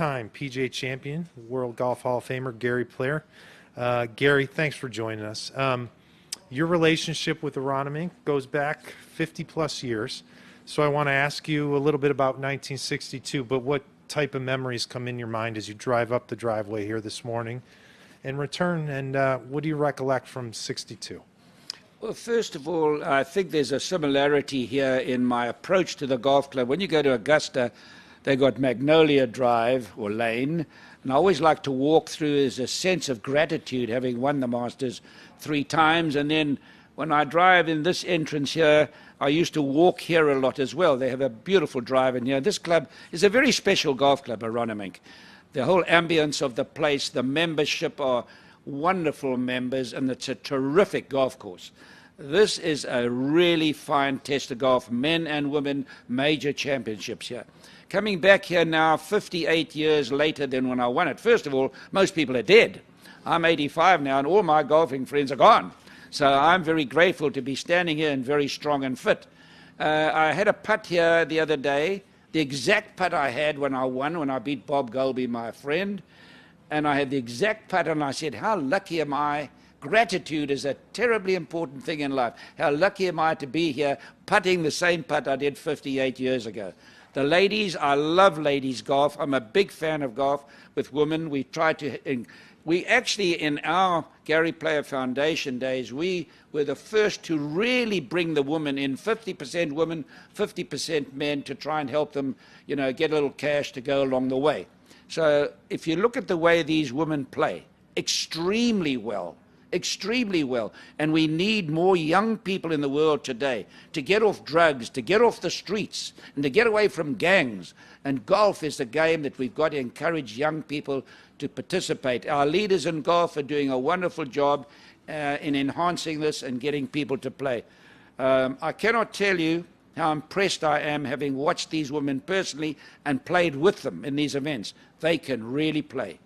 Time PGA champion, World Golf Hall of Famer Gary Player. Gary, thanks for joining us. Your relationship with Aronimink goes back 50 plus years. So I want to ask you a little bit about 1962, but what type of memories come in your mind as you drive up the driveway here this morning and return, and what do you recollect from 62? Well, first of all, I think there's a similarity here in my approach to the golf club. When you go to Augusta, they got Magnolia Drive or Lane, and I always like to walk through as a sense of gratitude, having won the Masters 3 times. And then when I drive in this entrance here, I used to walk here a lot as well. They have a beautiful drive in here. This club is a very special golf club, Aronimink. The whole ambience of the place, the membership are wonderful members, and it's a terrific golf course. This is a really fine test of golf, men and women, major championships here. Coming back here now 58 years later than when I won it. First of all, most people are dead. I'm 85 now, and all my golfing friends are gone. So I'm very grateful to be standing here and very strong and fit. I had a putt here the other day, the exact putt I had when I won, when I beat Bob Golby, my friend. And I had the exact putt, and I said, how lucky am I? Gratitude is a terribly important thing in life. How lucky am I to be here putting the same putt I did 58 years ago. The ladies, I love ladies golf. I'm a big fan of golf with women. We try to, we actually, in our Gary Player Foundation days, we were the first to really bring the women in, 50% women, 50% men, to try and help them, you know, get a little cash to go along the way. So if you look at the way these women play, extremely well. Extremely well. And we need more young people in the world today to get off drugs, to get off the streets, and to get away from gangs. And golf is the game that we've got to encourage young people to participate. Our leaders in golf are doing a wonderful job in enhancing this and getting people to play. I cannot tell you how impressed I am having watched these women personally and played with them in these events. They can really play.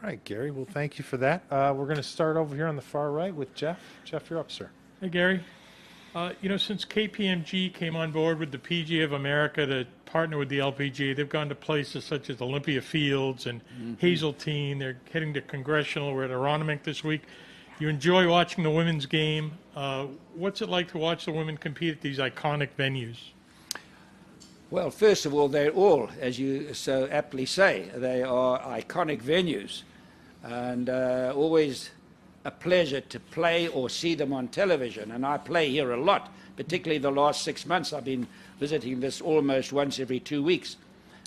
All right, Gary. Well, thank you for that. We're going to start over here on the far right with Jeff. Jeff, you're up, sir. Hey, Gary. You know, since KPMG came on board with the PGA of America to partner with the LPGA, they've gone to places such as Olympia Fields and Hazeltine. They're heading to Congressional. We're at Aronimink this week. You enjoy watching the women's game. What's it like to watch the women compete at these iconic venues? Well, first of all, they're all, as you so aptly say, they are iconic venues, and always a pleasure to play or see them on television. And I play here a lot, particularly the last 6 months. I've been visiting this almost once every 2 weeks.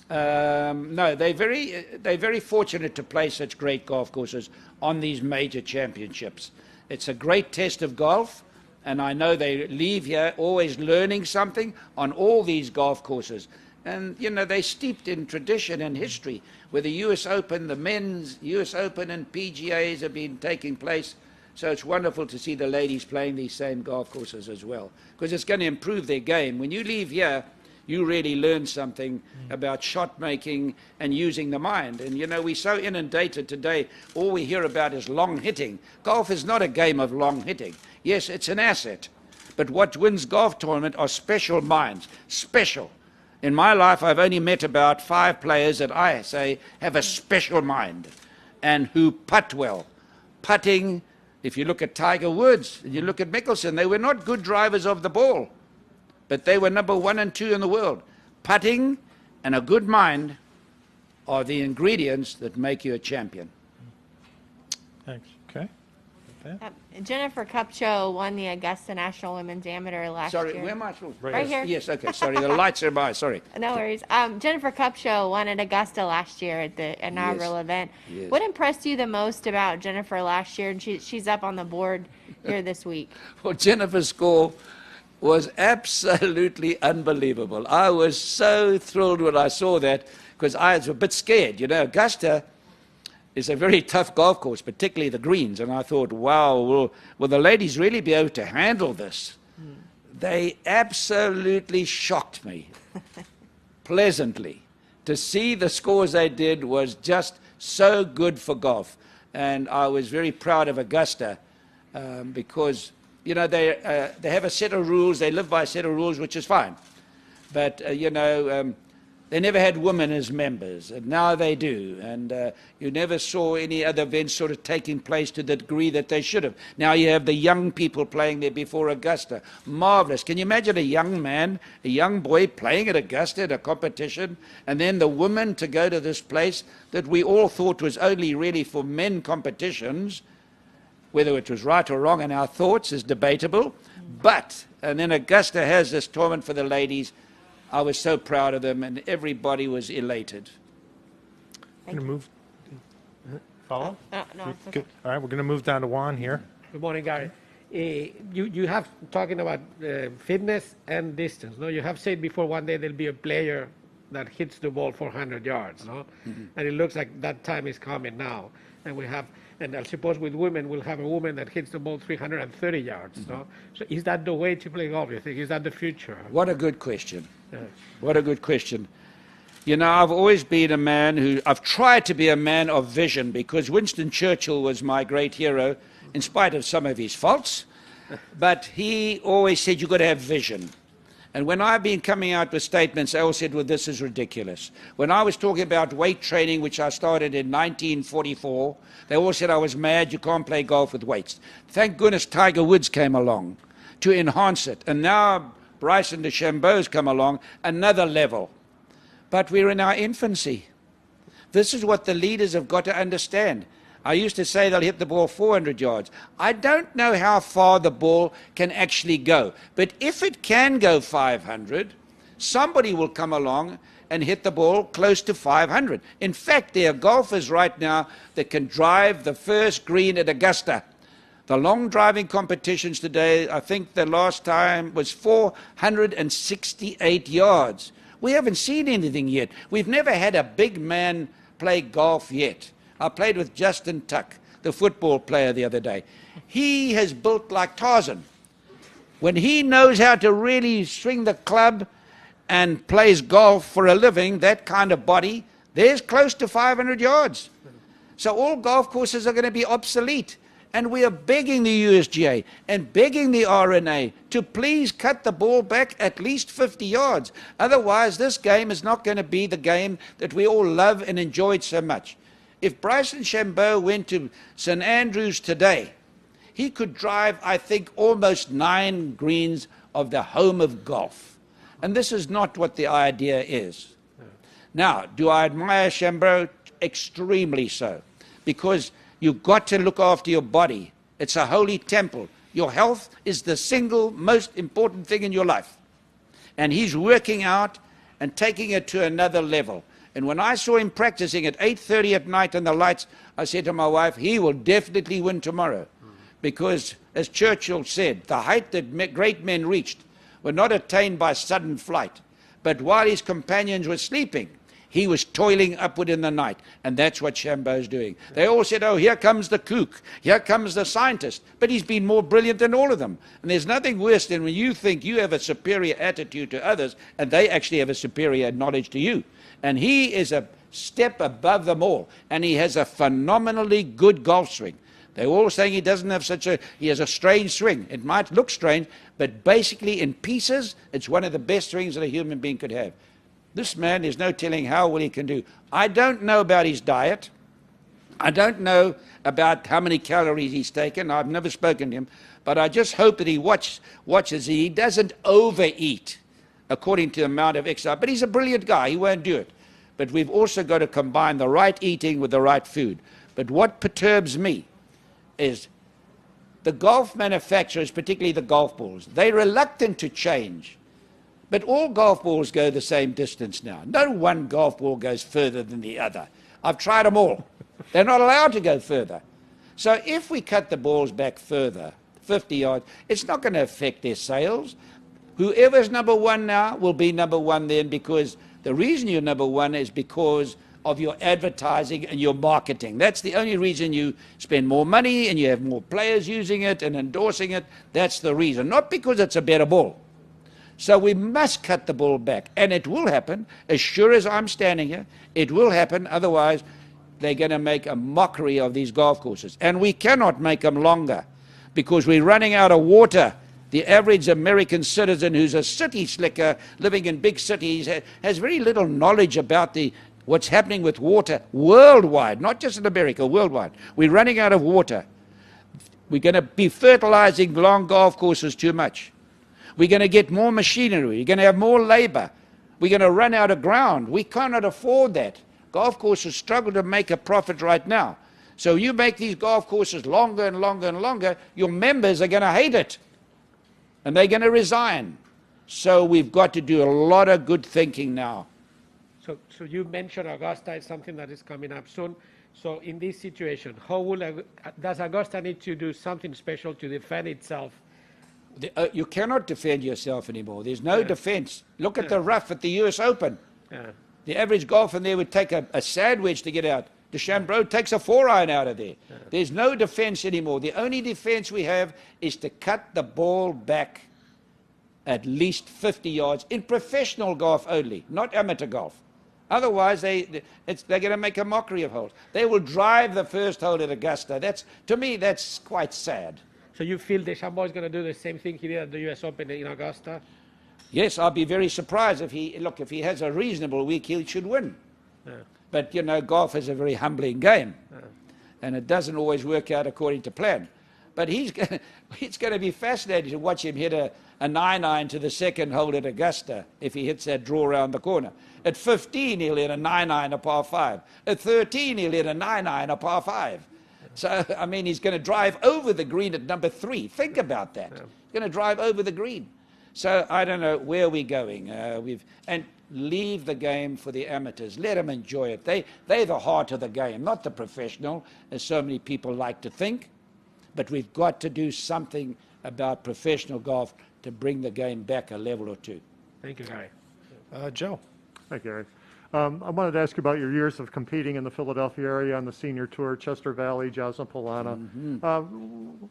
No, they're very fortunate to play such great golf courses on these major championships. It's a great test of golf. And I know they leave here always learning something on all these golf courses. And, you know, they're steeped in tradition and history, where the US Open, the men's US Open and PGAs have been taking place. So it's wonderful to see the ladies playing these same golf courses as well, because it's going to improve their game. When you leave here, you really learn something about shot making and using the mind. And, you know, we're so inundated today, all we hear about is long hitting. Golf is not a game of long hitting. Yes, it's an asset. But what wins golf tournament are special minds. Special. In my life, I've only met about 5 players that I say have a special mind and who putt well. Putting, if you look at Tiger Woods, you look at Mickelson, they were not good drivers of the ball, but they were number 1 and 2 in the world. Putting and a good mind are the ingredients that make you a champion. Thanks. Okay. Jennifer Kupcho won the Augusta National Women's Amateur last year. Sorry, where am I? Right here. Yes, okay, sorry, the lights are by, sorry. No worries. Jennifer Kupcho won at Augusta last year at the inaugural event. Yes. What impressed you the most about Jennifer last year? And she's up on the board here this week. Well, Jennifer's score was absolutely unbelievable. I was so thrilled when I saw that, because I was a bit scared. You know, Augusta is a very tough golf course, particularly the greens. And I thought, wow, will the ladies really be able to handle this? They absolutely shocked me, pleasantly. To see the scores they did was just so good for golf. And I was very proud of Augusta because, you know, they have a set of rules. They live by a set of rules, which is fine. But, you know, They never had women as members, and now they do. And you never saw any other events sort of taking place to the degree that they should have. Now you have the young people playing there before Augusta. Marvelous. Can you imagine a young man, a young boy playing at Augusta at a competition, and then the women to go to this place that we all thought was only really for men competitions? Whether it was right or wrong in our thoughts is debatable. But, and then Augusta has this tournament for the ladies. I was so proud of them, and everybody was elated. Going to move. Follow? No, it's okay. Good. All right, we're going to move down to Juan here. Good morning, Gary. You have talking about fitness and distance. No, you have said before one day there'll be a player that hits the ball 400 yards. No, and it looks like that time is coming now. And we have, and I suppose with women, we'll have a woman that hits the ball 330 yards. No, so is that the way to play golf? You think is that the future? What a good question. What a good question. You know, I've always been a man I've tried to be a man of vision, because Winston Churchill was my great hero, in spite of some of his faults. But he always said, you've got to have vision. And when I've been coming out with statements, I always said, well, this is ridiculous. When I was talking about weight training, which I started in 1944, they all said I was mad, you can't play golf with weights. Thank goodness Tiger Woods came along to enhance it. And now Bryson DeChambeau's come along, another level. But we're in our infancy. This is what the leaders have got to understand. I used to say they'll hit the ball 400 yards. I don't know how far the ball can actually go. But if it can go 500, somebody will come along and hit the ball close to 500. In fact, there are golfers right now that can drive the first green at Augusta. The long driving competitions today, I think the last time was 468 yards. We haven't seen anything yet. We've never had a big man play golf yet. I played with Justin Tuck, the football player, the other day. He has built like Tarzan. When he knows how to really swing the club and plays golf for a living, that kind of body, there's close to 500 yards. So all golf courses are going to be obsolete. And we are begging the USGA and begging the RNA to please cut the ball back at least 50 yards. Otherwise, this game is not going to be the game that we all love and enjoyed so much. If Bryson DeChambeau went to St. Andrews today, he could drive, I think, almost 9 greens of the home of golf. And this is not what the idea is. Now, do I admire DeChambeau? Extremely so. Because you've got to look after your body. It's a holy temple. Your health is the single most important thing in your life. And he's working out and taking it to another level. And when I saw him practicing at 8:30 at night in the lights, I said to my wife, he will definitely win tomorrow. Because, as Churchill said, the height that great men reached were not attained by sudden flight, but while his companions were sleeping, he was toiling upward in the night. And that's what DeChambeau's doing. They all said, oh, here comes the kook, here comes the scientist. But he's been more brilliant than all of them. And there's nothing worse than when you think you have a superior attitude to others, and they actually have a superior knowledge to you. And he is a step above them all. And he has a phenomenally good golf swing. They're all saying he doesn't have he has a strange swing. It might look strange, but basically in pieces, it's one of the best swings that a human being could have. This man, there's no telling how well he can do. I don't know about his diet. I don't know about how many calories he's taken. I've never spoken to him. But I just hope that he watches. He doesn't overeat according to the amount of exercise. But he's a brilliant guy. He won't do it. But we've also got to combine the right eating with the right food. But what perturbs me is the golf manufacturers, particularly the golf balls, they're reluctant to change. But all golf balls go the same distance now. No one golf ball goes further than the other. I've tried them all. They're not allowed to go further. So if we cut the balls back further, 50 yards, it's not going to affect their sales. Whoever's number one now will be number one then, because the reason you're number one is because of your advertising and your marketing. That's the only reason you spend more money and you have more players using it and endorsing it. That's the reason, not because it's a better ball. So we must cut the ball back, and it will happen. As sure as I'm standing here, it will happen. Otherwise, they're going to make a mockery of these golf courses. And we cannot make them longer because we're running out of water The average American citizen who's a city slicker living in big cities has very little knowledge about what's happening with water worldwide, not just in America, worldwide. We're running out of water. We're going to be fertilizing long golf courses too much. We're going to get more machinery. We're going to have more labor. We're going to run out of ground. We cannot afford that. Golf courses struggle to make a profit right now. So you make these golf courses longer and longer and longer, your members are going to hate it. And they're going to resign. So we've got to do a lot of good thinking now. So you mentioned Augusta is something that is coming up soon. So in this situation, does Augusta need to do something special to defend itself? You cannot defend yourself anymore. There's no defense. Look at the rough at the US Open. The average golfer there would take a sandwich to get out. DeChambeau takes a 4-iron out of there. There's no defense anymore. The only defense we have is to cut the ball back at least 50 yards in professional golf only, not amateur golf. Otherwise, they're going to make a mockery of holes. They will drive the first hole at Augusta. To me, that's quite sad. So you feel DeChambeau is going to do the same thing he did at the US Open in Augusta? Yes, I'll be very surprised if he has a reasonable week, he should win. But, golf is a very humbling game. And it doesn't always work out according to plan. But it's going to be fascinating to watch him hit a 9-iron to the second hole at Augusta if he hits that draw around the corner. At 15, he'll hit a 9-iron, a par 5. At 13, he'll hit a 9-iron, a par 5. So, I mean, he's going to drive over the green at number 3. Think about that. He's going to drive over the green. So I don't know where we're going. And leave the game for the amateurs. Let them enjoy it. They're the heart of the game, not the professional, as so many people like to think. But we've got to do something about professional golf to bring the game back a level or two. Thank you, Gary. Joe. Hi, Gary. I wanted to ask you about your years of competing in the Philadelphia area on the senior tour, Chester Valley, Jasmine Polana.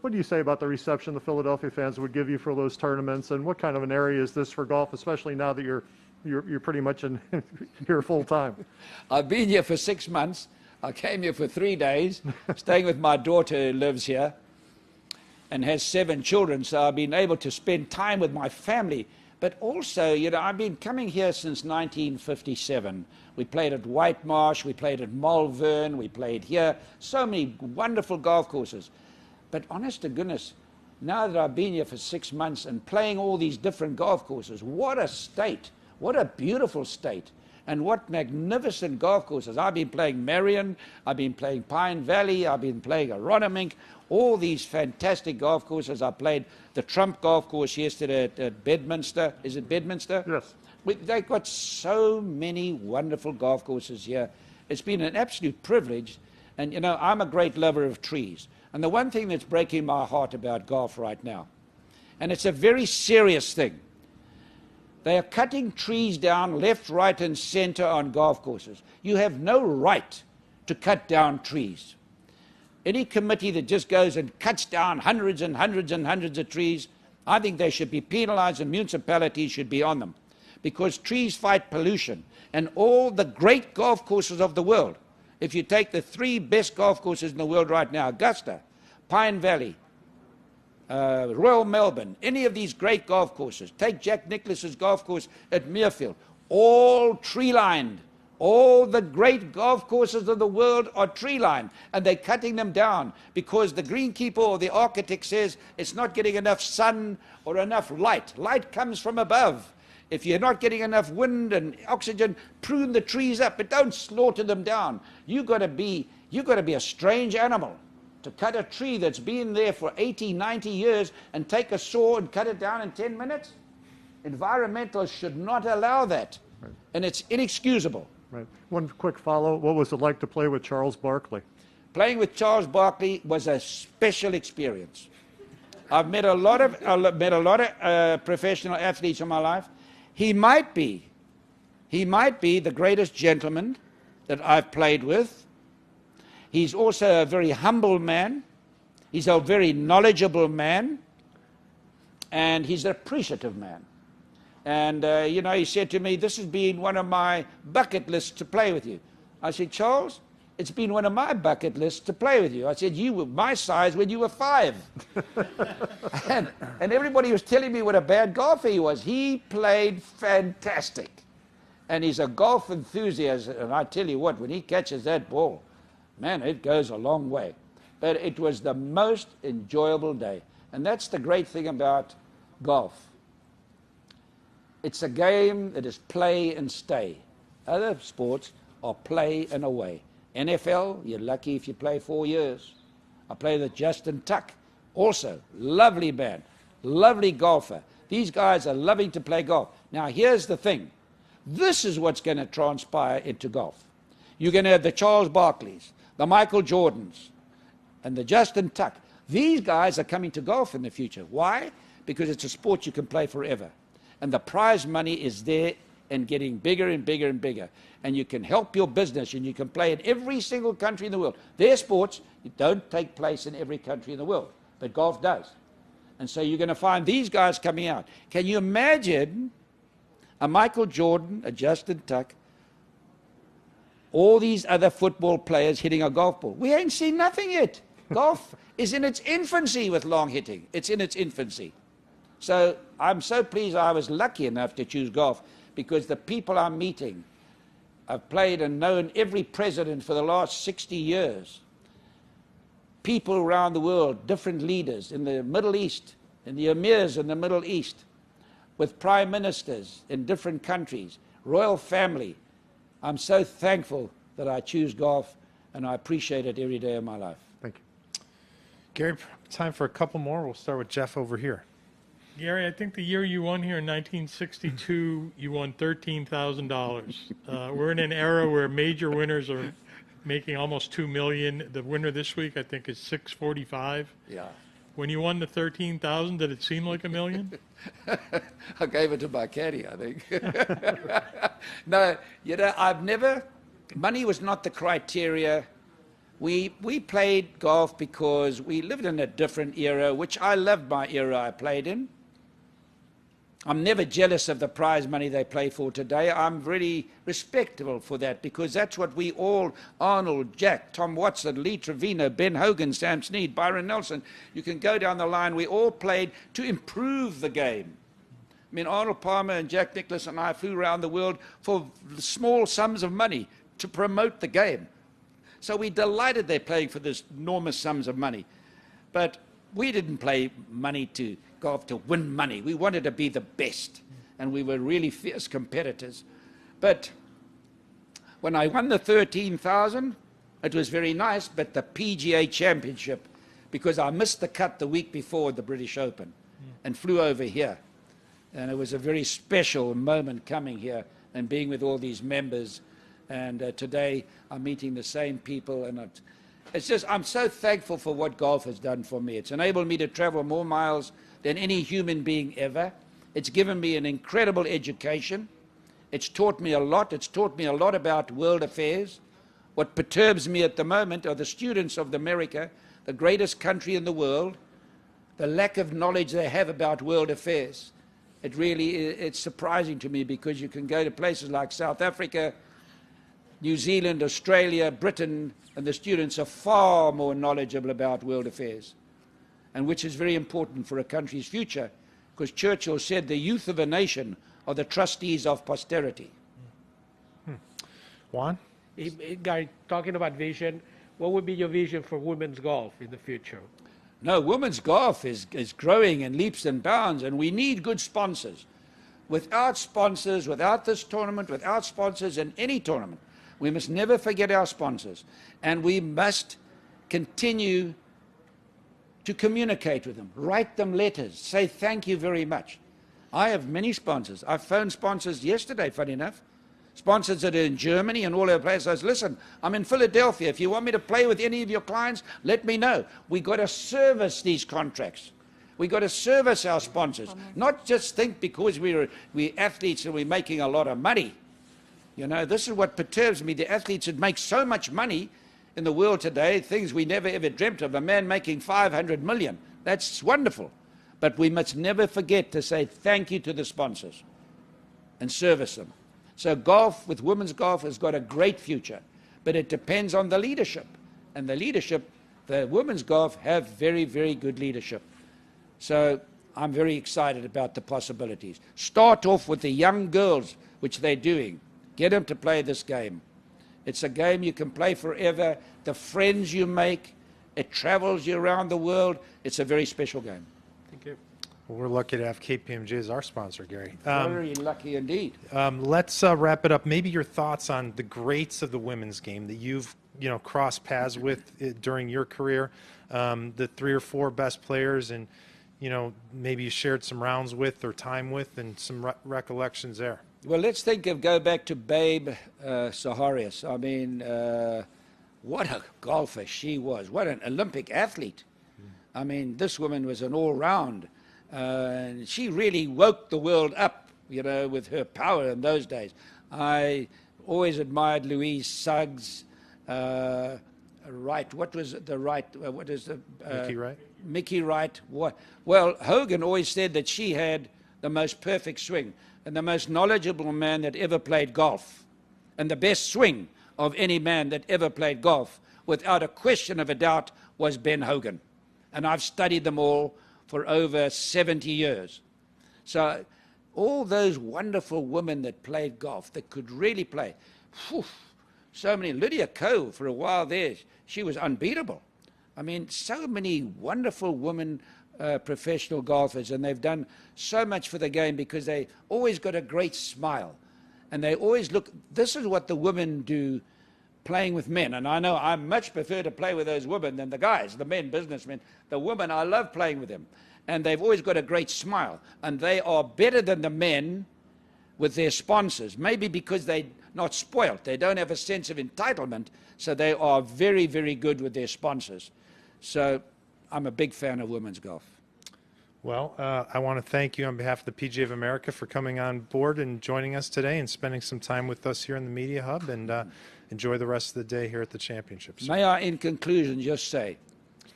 What do you say about the reception the Philadelphia fans would give you for those tournaments, and what kind of an area is this for golf, especially now that you're pretty much here full time? I've been here for 6 months. I came here for 3 days, staying with my daughter who lives here and has 7 children, so I've been able to spend time with my family. But also, I've been coming here since 1957. We played at White Marsh, we played at Malvern, we played here. So many wonderful golf courses. But honest to goodness, now that I've been here for 6 months and playing all these different golf courses, what a state. What a beautiful state. And what magnificent golf courses. I've been playing Marion, I've been playing Pine Valley, I've been playing Aronimink, all these fantastic golf courses. I played the Trump golf course yesterday at Bedminster. Is it Bedminster? Yes. They've got so many wonderful golf courses here. It's been an absolute privilege. And, I'm a great lover of trees. And the one thing that's breaking my heart about golf right now, and it's a very serious thing, they are cutting trees down left, right, and center on golf courses. You have no right to cut down trees. Any committee that just goes and cuts down hundreds and hundreds and hundreds of trees, I think they should be penalized and municipalities should be on them. Because trees fight pollution. And all the great golf courses of the world, if you take the 3 best golf courses in the world right now, Augusta, Pine Valley, Royal Melbourne, any of these great golf courses, take Jack Nicklaus's golf course at Muirfield, all tree-lined. All the great golf courses of the world are tree-lined, and they're cutting them down because the greenkeeper or the architect says it's not getting enough sun or enough light. Light comes from above. If you're not getting enough wind and oxygen, prune the trees up, but don't slaughter them down. You've got to be a strange animal to cut a tree that's been there for 80, 90 years and take a saw and cut it down in 10 minutes. Environmentalists should not allow that, and it's inexcusable. Right. One quick follow. What was it like to play with Charles Barkley? Playing with Charles Barkley was a special experience. I've met a lot of professional athletes in my life. He might be the greatest gentleman that I've played with. He's also a very humble man. He's a very knowledgeable man. And he's an appreciative man. And, he said to me, this has been one of my bucket lists to play with you. I said, Charles, it's been one of my bucket lists to play with you. I said, you were my size when you were 5. and everybody was telling me what a bad golfer he was. He played fantastic. And he's a golf enthusiast. And I tell you what, when he catches that ball, man, it goes a long way. But it was the most enjoyable day. And that's the great thing about golf. It's a game that is play and stay. Other sports are play and away. NFL, you're lucky if you play 4 years. I play with Justin Tuck, also lovely man, lovely golfer. These guys are loving to play golf. Now here's the thing. This is what's going to transpire into golf. You're going to have the Charles Barkleys, the Michael Jordans, and the Justin Tuck. These guys are coming to golf in the future. Why? Because it's a sport you can play forever. And the prize money is there and getting bigger and bigger and bigger. And you can help your business, and you can play in every single country in the world. Their sports don't take place in every country in the world, but golf does. And so you're going to find these guys coming out. Can you imagine a Michael Jordan, a Justin Tuck, all these other football players hitting a golf ball? We ain't seen nothing yet. Golf is in its infancy with long hitting. It's in its infancy. So I'm so pleased I was lucky enough to choose golf, because the people I'm meeting, I've played and known every president for the last 60 years. People around the world, different leaders in the Middle East, in the emirs in the Middle East, with prime ministers in different countries, royal family. I'm so thankful that I choose golf, and I appreciate it every day of my life. Thank you. Gary, time for a couple more. We'll start with Jeff over here. Gary, I think the year you won here in 1962, you won $13,000. We're in an era where major winners are making almost $2 million. The winner this week, I think, is $645. Yeah. When you won the $13,000, did it seem like $1 million? I gave it to my caddy, I think. No, you know, I've never, money was not the criteria. We played golf because we lived in a different era, which I loved my era I played in. I'm never jealous of the prize money they play for today. I'm really respectful for that, because that's what we all, Arnold, Jack, Tom Watson, Lee Trevino, Ben Hogan, Sam Snead, Byron Nelson, you can go down the line, we all played to improve the game. I mean, Arnold Palmer and Jack Nicklaus and I flew around the world for small sums of money to promote the game. So we're delighted they're playing for this enormous sums of money. But we didn't play money to golf to win money. We wanted to be the best, and we were really fierce competitors. But when I won the 13,000, it was very nice, but the PGA Championship, because I missed the cut the week before the British Open and flew over here. And it was a very special moment coming here and being with all these members. And today I'm meeting the same people, and it's just, I'm so thankful for what golf has done for me. It's enabled me to travel more miles than any human being ever. It's given me an incredible education. It's taught me a lot. It's taught me a lot about world affairs. What perturbs me at the moment are the students of America, the greatest country in the world, the lack of knowledge they have about world affairs. It really, it's surprising to me, because you can go to places like South Africa, New Zealand, Australia, Britain, and the students are far more knowledgeable about world affairs, and which is very important for a country's future, because Churchill said the youth of a nation are the trustees of posterity. Juan? Guy, talking about vision, what would be your vision for women's golf in the future? No, women's golf is growing in leaps and bounds, and we need good sponsors. Without sponsors, without this tournament, without sponsors in any tournament, we must never forget our sponsors, and we must continue to communicate with them, write them letters, say thank you very much. I have many sponsors. I phoned sponsors yesterday, funny enough, sponsors that are in Germany and all over the place. I said, listen, I'm in Philadelphia. If you want me to play with any of your clients, let me know. We got to service these contracts. We got to service our sponsors, not just think because we're athletes and we're making a lot of money. You know, this is what perturbs me. The athletes that make so much money in the world today, things we never ever dreamt of, a man making 500 million. That's wonderful. But we must never forget to say thank you to the sponsors and service them. So golf, with women's golf, has got a great future. but it depends on the leadership. And the leadership, the women's golf have very, very good leadership. So I'm very excited about the possibilities. Start off with the young girls, which they're doing. Get them to play this game. It's a game you can play forever. The friends you make, it travels you around the world. It's a very special game. Thank you. Well, we're lucky to have KPMG as our sponsor, Gary. Very lucky indeed. Let's wrap it up. Maybe your thoughts on the greats of the women's game that you've crossed paths with during your career, the 3 or 4 best players, and maybe you shared some rounds with or time with, and some recollections there. Well, let's go back to Babe Saharius. I mean, what a golfer she was. What an Olympic athlete. I mean, this woman was an all-round. And she really woke the world up, with her power in those days. I always admired Louise Suggs. Wright, what was the Wright? What is the Mickey Wright? Mickey Wright. What? Well, Hogan always said that she had the most perfect swing and the most knowledgeable man that ever played golf, and the best swing of any man that ever played golf, without a question of a doubt, was Ben Hogan. And I've studied them all for over 70 years. So all those wonderful women that played golf, that could really play, whew, so many. Lydia Ko, for a while there, she was unbeatable. I mean, so many wonderful women professional golfers, and they've done so much for the game because they always got a great smile. And they always look, this is what the women do playing with men. And I know I much prefer to play with those women than the guys, the men, businessmen. The women, I love playing with them. And they've always got a great smile. And they are better than the men with their sponsors, maybe because they're not spoilt. They don't have a sense of entitlement, so they are very, very good with their sponsors. So I'm a big fan of women's golf. Well, I want to thank you on behalf of the PGA of America for coming on board and joining us today and spending some time with us here in the Media Hub, and enjoy the rest of the day here at the championships. May I, in conclusion, just say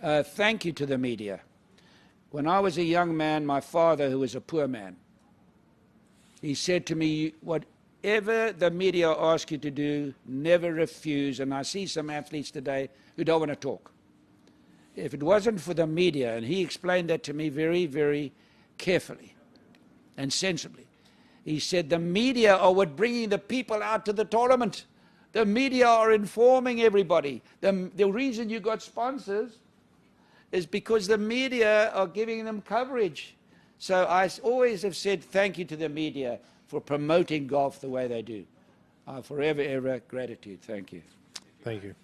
thank you to the media. When I was a young man, my father, who was a poor man, he said to me, whatever the media asks you to do, never refuse. And I see some athletes today who don't want to talk. If it wasn't for the media, and he explained that to me very, very carefully and sensibly, he said the media are what bringing the people out to the tournament. The media are informing everybody. The reason you got sponsors is because the media are giving them coverage. So I always have said thank you to the media for promoting golf the way they do. Forever, ever gratitude. Thank you. Thank you.